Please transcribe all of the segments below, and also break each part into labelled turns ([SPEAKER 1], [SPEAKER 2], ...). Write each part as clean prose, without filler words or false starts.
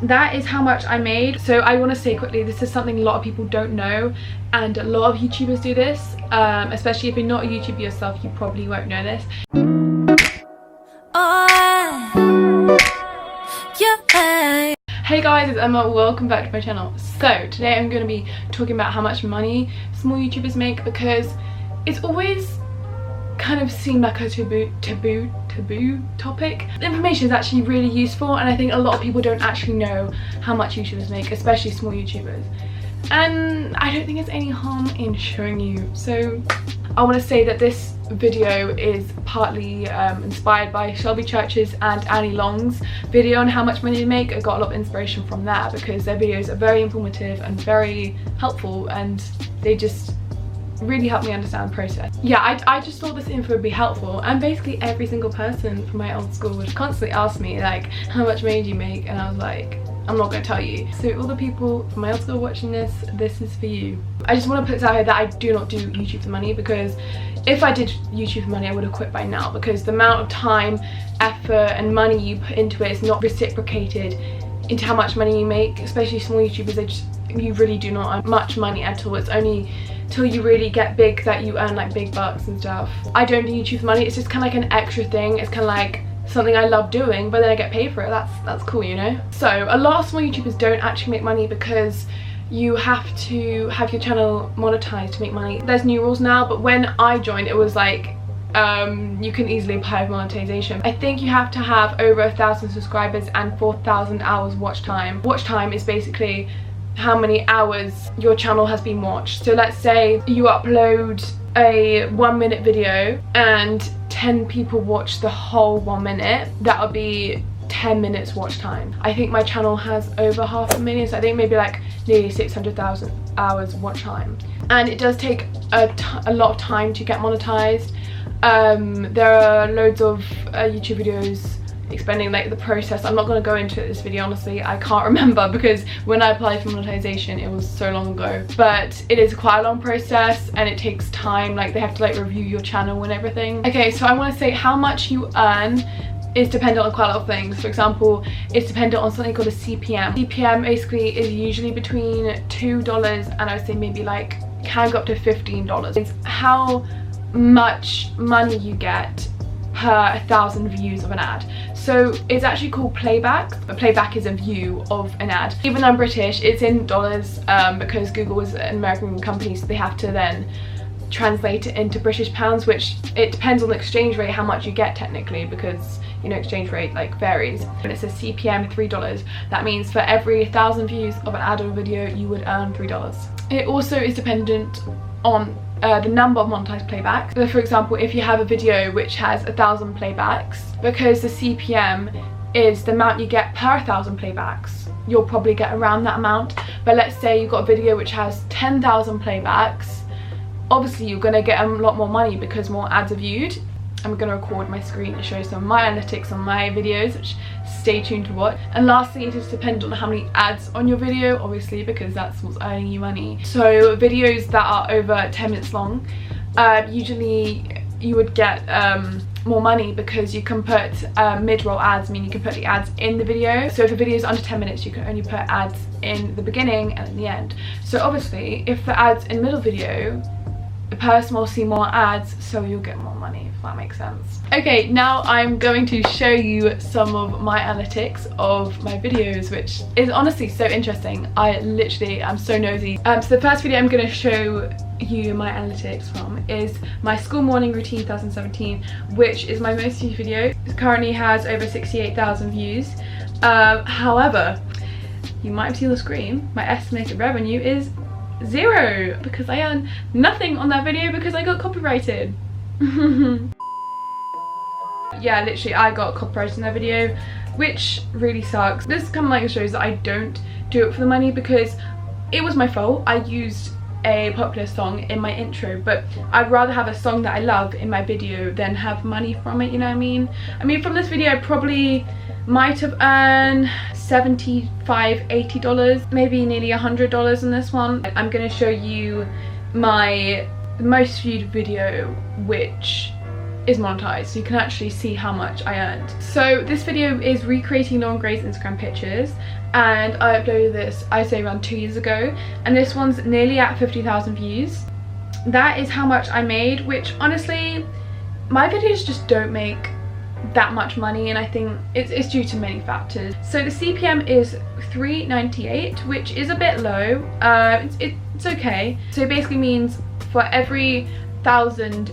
[SPEAKER 1] that is how much I made. So I want to say quickly, this is something a lot of people don't know, and a lot of YouTubers do this, especially if you're not a YouTuber yourself, you probably won't know this. Hey guys, it's Emma, welcome back to my channel. So today I'm going to be talking about how much money small YouTubers make, because it's always kind of seemed like a taboo topic. The information is actually really useful, and I think a lot of people don't actually know how much YouTubers make, especially small YouTubers, and I don't think there's any harm in showing you. So I want to say that this video is partly inspired by Shelby Church's and Annie Long's video on how much money they make. I got a lot of inspiration from that because their videos are very informative and very helpful, and they just really helped me understand the process. Yeah, I just thought this info would be helpful, and basically every single person from my old school would constantly ask me like, how much money do you make? And I was like, I'm not going to tell you. So all the people from my old school watching this is for you. I just want to put out here that I do not do YouTube for money, because if I did YouTube for money I would have quit by now, because the amount of time, effort and money you put into it is not reciprocated into how much money you make. Especially small YouTubers, you really do not earn much money at all. It's only till you really get big that you earn like big bucks and stuff. I don't do YouTube for money. It's just kind of like an extra thing. It's kind of like something I love doing, but then I get paid for it. That's cool, you know. So a lot of small YouTubers don't actually make money because you have to have your channel monetized to make money. There's new rules now, but when I joined it was like you can easily apply for monetization. I think you have to have over 1,000 subscribers and 4,000 hours watch time. Watch time is basically how many hours your channel has been watched. So let's say you upload a 1-minute video and 10 people watch the whole 1 minute, that would be 10 minutes watch time. I think my channel has over 500,000, so I think maybe like nearly 600,000 hours watch time, and it does take a lot of time to get monetized. There are loads of YouTube videos explaining like the process. I'm not going to go into this video, honestly. I can't remember because when I applied for monetization it was so long ago, but it is quite a long process and it takes time. Like they have to like review your channel and everything. Okay, so I want to say how much you earn is dependent on quite a lot of things. For example, it's dependent on something called a CPM. CPM basically is usually between $2 and I would say maybe like can go up to $15. It's how much money you get per 1,000 views of an ad. So it's actually called playback. A playback is a view of an ad. Even though I'm British, it's in dollars because Google is an American company, so they have to then translate it into British pounds, which it depends on the exchange rate how much you get technically, because you know exchange rate like varies. When it says CPM $3, that means for every 1,000 views of an ad or video you would earn $3. It also is dependent on the number of monetized playbacks. So for example, if you have a video which has 1,000 playbacks, because the CPM is the amount you get per 1,000 playbacks, you'll probably get around that amount. But let's say you've got a video which has 10,000 playbacks, obviously you're going to get a lot more money because more ads are viewed. I'm going to record my screen to show you some of my analytics on my videos, which stay tuned to watch. And lastly, it is dependent on how many ads on your video, obviously, because that's what's earning you money. So videos that are over 10 minutes long, usually you would get more money because you can put mid-roll ads, meaning you can put the ads in the video. So if a video is under 10 minutes, you can only put ads in the beginning and in the end. So obviously, if the ads in the middle video, the person will see more ads, so you'll get more money, if that makes sense. Okay, now I'm going to show you some of my analytics of my videos, which is honestly so interesting. I'm so nosy. So the first video I'm going to show you my analytics from is my school morning routine 2017, which is my most viewed video. It currently has over 68,000 views. However, you might have seen the screen, my estimated revenue is 0 because I earned nothing on that video because I got copyrighted. Yeah, literally I got copyrighted in that video, which really sucks. This kind of like shows that I don't do it for the money, because it was my fault. I used a popular song in my intro, but I'd rather have a song that I love in my video than have money from it, you know what I mean? I mean, from this video I probably might have earned $75, $80, maybe nearly $100 in this one. I'm going to show you my most viewed video, which is monetized, so you can actually see how much I earned. So this video is recreating Lauren Gray's Instagram pictures, and I uploaded this, I'd say, around 2 years ago, and this one's nearly at 50,000 views. That is how much I made, which honestly, my videos just don't make that much money, and I think it's due to many factors. So the CPM is $3.98, which is a bit low. It's okay. So it basically means for every 1,000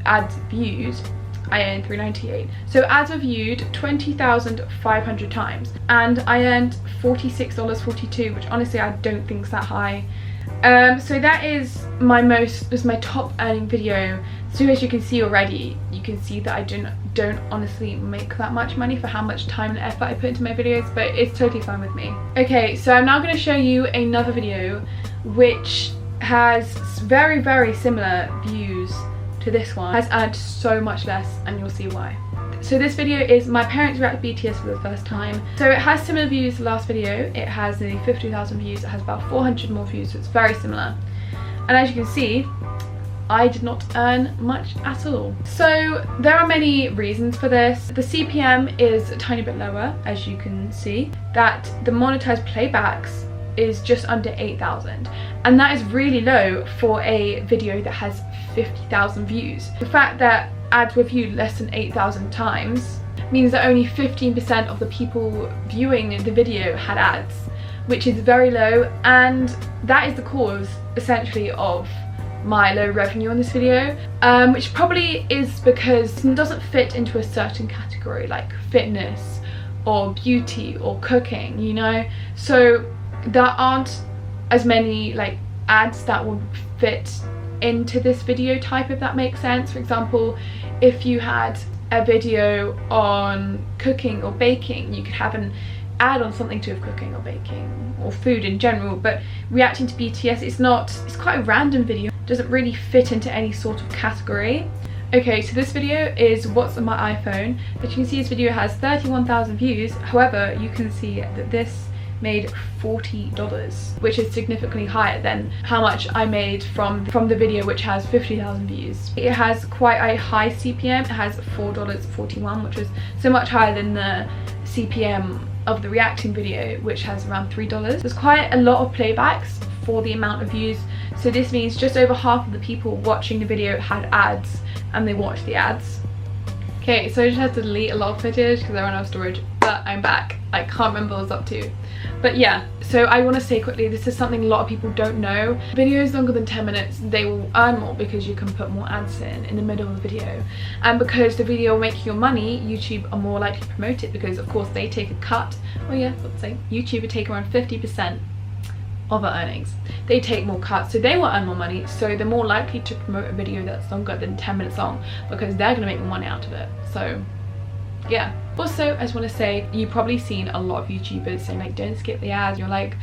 [SPEAKER 1] ads views, I earned $3.98. So ads were viewed 20,500 times, and I earned $46.42, which honestly I don't think is that high. So that is my top earning video. So as you can see already, you can see that I don't honestly make that much money for how much time and effort I put into my videos, but it's totally fine with me. Okay, so I'm now going to show you another video which has very, very similar views to this one, has earned so much less, and you'll see why. So this video is my parents react to BTS for the first time. So it has similar views to the last video. It has nearly 50,000 views. It has about 400 more views, so it's very similar. And as you can see, I did not earn much at all. So there are many reasons for this. The CPM is a tiny bit lower, as you can see. That the monetized playbacks is just under 8,000, and that is really low for a video that has 50,000 views. The fact that ads were viewed less than 8,000 times means that only 15% of the people viewing the video had ads, which is very low, and that is the cause essentially of my low revenue on this video, which probably is because it doesn't fit into a certain category like fitness or beauty or cooking, you know. So there aren't as many like ads that would fit into this video type, if that makes sense. For example, if you had a video on cooking or baking, you could have an ad on something to do with cooking or baking or food in general, but reacting to BTS, it's quite a random video. It doesn't really fit into any sort of category. Okay, so this video is what's on my iPhone. As you can see, this video has 31,000 views. However, you can see that this made $40, which is significantly higher than how much I made from the video which has 50,000 views. It has quite a high CPM. It has $4.41, which is so much higher than the CPM of the reacting video, which has around $3. There's quite a lot of playbacks for the amount of views, so this means just over half of the people watching the video had ads, and they watched the ads. Okay, so I just had to delete a lot of footage because they're on our storage, but I'm back. I can't remember what I was up to. But yeah, so I want to say quickly, this is something a lot of people don't know. Videos longer than 10 minutes, they will earn more because you can put more ads in the middle of the video. And because the video will make you money, YouTube are more likely to promote it because of course they take a cut. Oh yeah, let's say YouTube would take around 50% of our earnings. They take more cuts, so they will earn more money, so they're more likely to promote a video that's longer than 10 minutes long because they're going to make more money out of it. So yeah. Also, I just want to say, you've probably seen a lot of YouTubers saying like, don't skip the ads. You're like,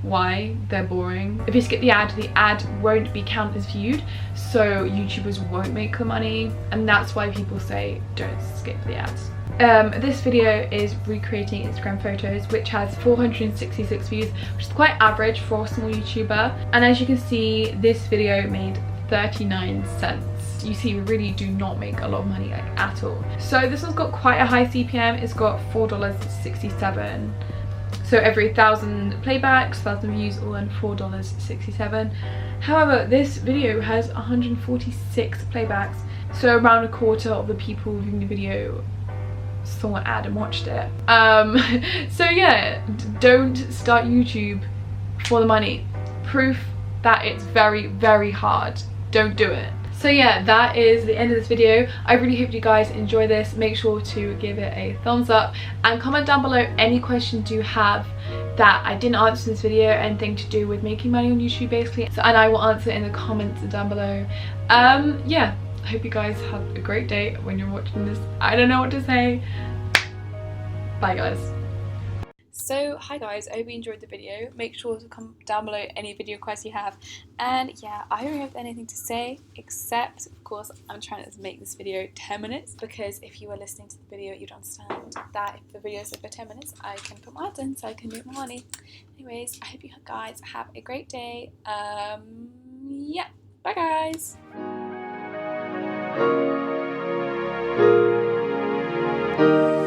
[SPEAKER 1] why? They're boring. If you skip the ad won't be counted as viewed, so YouTubers won't make the money, and that's why people say don't skip the ads. This video is recreating Instagram photos, which has 466 views, which is quite average for a small YouTuber. And as you can see, this video made 39 cents. You see, we really do not make a lot of money like at all. So this one's got quite a high CPM. It's got $4.67. So every 1,000 playbacks, 1,000 views will earn $4.67. However, this video has 146 playbacks, so around a quarter of the people viewing the video saw an ad and watched it. So yeah, don't start YouTube for the money. Proof that it's very, very hard. Don't do it. So yeah, that is the end of this video. I really hope you guys enjoy this. Make sure to give it a thumbs up and comment down below any questions you have that I didn't answer in this video, anything to do with making money on YouTube basically. So, and I will answer in the comments down below. Yeah, I hope you guys have a great day when you're watching this. I don't know what to say. Bye guys. So hi guys, I hope you enjoyed the video. Make sure to comment down below any video requests you have, and yeah, I don't have anything to say except of course I'm trying to make this video 10 minutes, because if you were listening to the video you'd understand that if the video is over 10 minutes I can put my ads in so I can make more money. Anyways, I hope you guys have a great day. Yeah, bye guys. Bye.